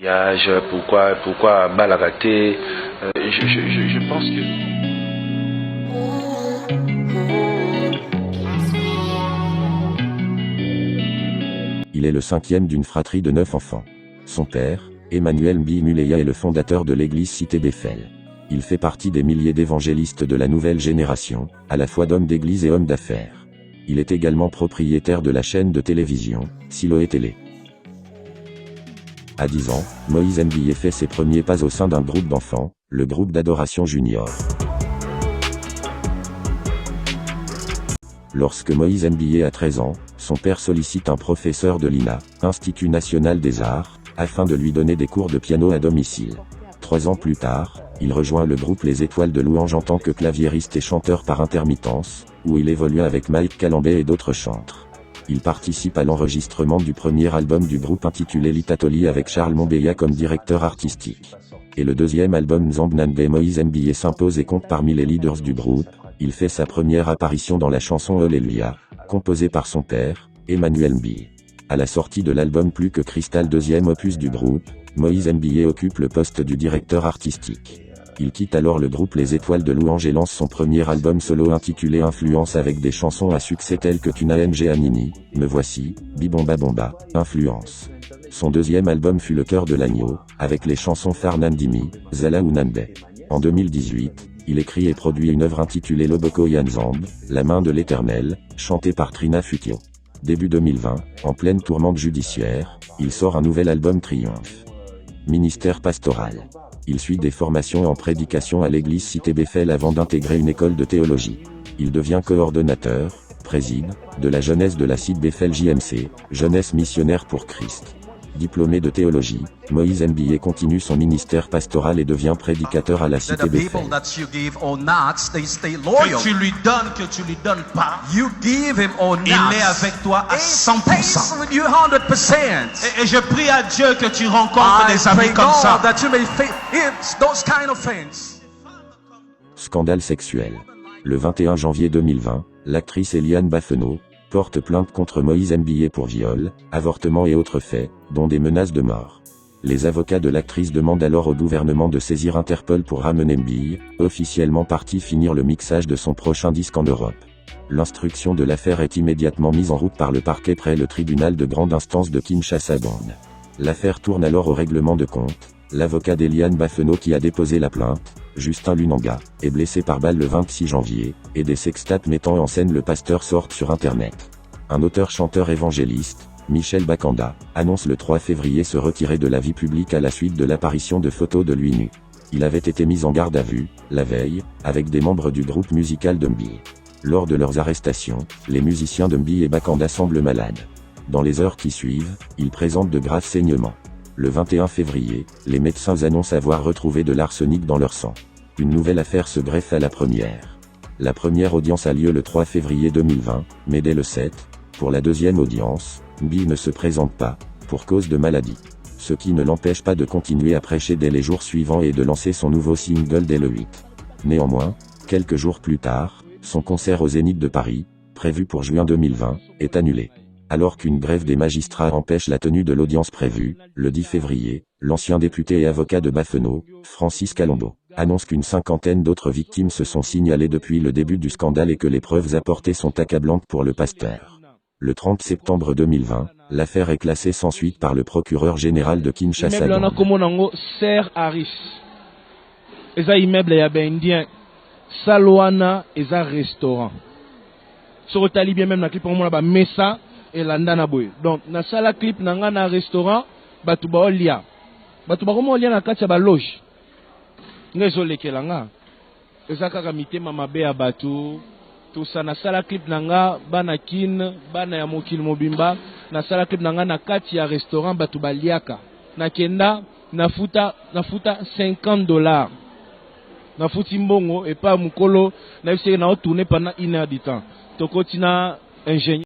Pourquoi Balagaté je pense que... Il est le cinquième d'une fratrie de 9 enfants. Son père, Emmanuel Mbi Muleya, est le fondateur de l'église Cité Bethel. Il fait partie des milliers d'évangélistes de la nouvelle génération, à la fois d'hommes d'église et hommes d'affaires. Il est également propriétaire de la chaîne de télévision, Siloé Télé. À 10 ans, Moïse Mbi fait ses premiers pas au sein d'un groupe d'enfants, le groupe d'adoration junior. Lorsque Moïse Mbi a 13 ans, son père sollicite un professeur de l'INA, Institut National des Arts, afin de lui donner des cours de piano à domicile. 3 ans plus tard, il rejoint le groupe Les Étoiles de Louange en tant que claviériste et chanteur par intermittence, où il évolue avec Mike Calambé et d'autres chantres. Il participe à l'enregistrement du premier album du groupe intitulé Litatoli avec Charles Mombeya comme directeur artistique. Et le deuxième album Zambnanbe, Moïse Mbi s'impose et compte parmi les leaders du groupe. Il fait sa première apparition dans la chanson Alléluia, composée par son père, Emmanuel Mbi. À la sortie de l'album Plus que Cristal, deuxième opus du groupe, Moïse Mbi occupe le poste du directeur artistique. Il quitte alors le groupe Les Étoiles de Louange et lance son premier album solo intitulé Influence avec des chansons à succès telles que Tunang Anini, Me Voici, Bibomba Bomba, Influence. Son deuxième album fut Le Cœur de l'Agneau, avec les chansons Farnandimi, Zala ou Nanbe. En 2018, il écrit et produit une œuvre intitulée Loboko Yanzamb, La main de l'Éternel, chantée par Trina Futio. Début 2020, en pleine tourmente judiciaire, il sort un nouvel album Triomphe. Ministère pastoral. Il suit des formations en prédication à l'église Cité Bethel avant d'intégrer une école de théologie. Il devient coordonnateur, préside, de la jeunesse de la Cité Bethel JMC, Jeunesse missionnaire pour Christ. Diplômé de théologie, Moïse Mbi continue son ministère pastoral et devient prédicateur à la Cité Bethel. Que tu lui donnes, que tu lui donnes pas, il est avec toi à 100%. Et je prie à Dieu que tu rencontres des amis comme ça. Scandale sexuel. Le 21 janvier 2020, l'actrice Eliane Bafeno porte plainte contre Moïse Mbi pour viol, avortement et autres faits, dont des menaces de mort. Les avocats de l'actrice demandent alors au gouvernement de saisir Interpol pour ramener Mbi, officiellement parti finir le mixage de son prochain disque en Europe. L'instruction de l'affaire est immédiatement mise en route par le parquet près le tribunal de grande instance de Kinshasa-Bande. L'affaire tourne alors au règlement de compte. L'avocat d'Eliane Bafeno qui a déposé la plainte, Justin Lunanga, est blessé par balle le 26 janvier, et des sextape mettant en scène le pasteur sortent sur internet. Un auteur-chanteur évangéliste, Michel Bakanda, annonce le 3 février se retirer de la vie publique à la suite de l'apparition de photos de lui nu. Il avait été mis en garde à vue, la veille, avec des membres du groupe musical de Mbi. Lors de leurs arrestations, les musiciens de Mbi et Bakanda semblent malades. Dans les heures qui suivent, ils présentent de graves saignements. Le 21 février, les médecins annoncent avoir retrouvé de l'arsenic dans leur sang. Une nouvelle affaire se greffe à la première. La première audience a lieu le 3 février 2020, mais dès le 7, pour la deuxième audience, Mbi ne se présente pas, pour cause de maladie. Ce qui ne l'empêche pas de continuer à prêcher dès les jours suivants et de lancer son nouveau single dès le 8. Néanmoins, quelques jours plus tard, son concert au Zénith de Paris, prévu pour juin 2020, est annulé. Alors qu'une grève des magistrats empêche la tenue de l'audience prévue, le 10 février, l'ancien député et avocat de Bafeno, Francis Calombo, annonce qu'une cinquantaine d'autres victimes se sont signalées depuis le début du scandale et que les preuves apportées sont accablantes pour le pasteur. Le 30 septembre 2020, l'affaire est classée sans suite par le procureur général de Kinshasa. Immeuble ya indien Salwana eza restaurant. Sur le tali bien même na clip on a ba mesa et landana boy. Donc na sala clip na nga na restaurant batu ba olia. Batu ba komo olia na kati ya ba loge. Ngezo lekela nga. Eza kaka mitema mabe ya batu. Tout ça na sala clip na nga bana kin bana ya mokili mobimba na sala clip na nga na kati ya restaurant batu ba liaka. Na kenda nafuta $50. Na futi mbongo et pas mukolo na bisé na tourner pendant 1 heure du temps. Tokotina ingénieur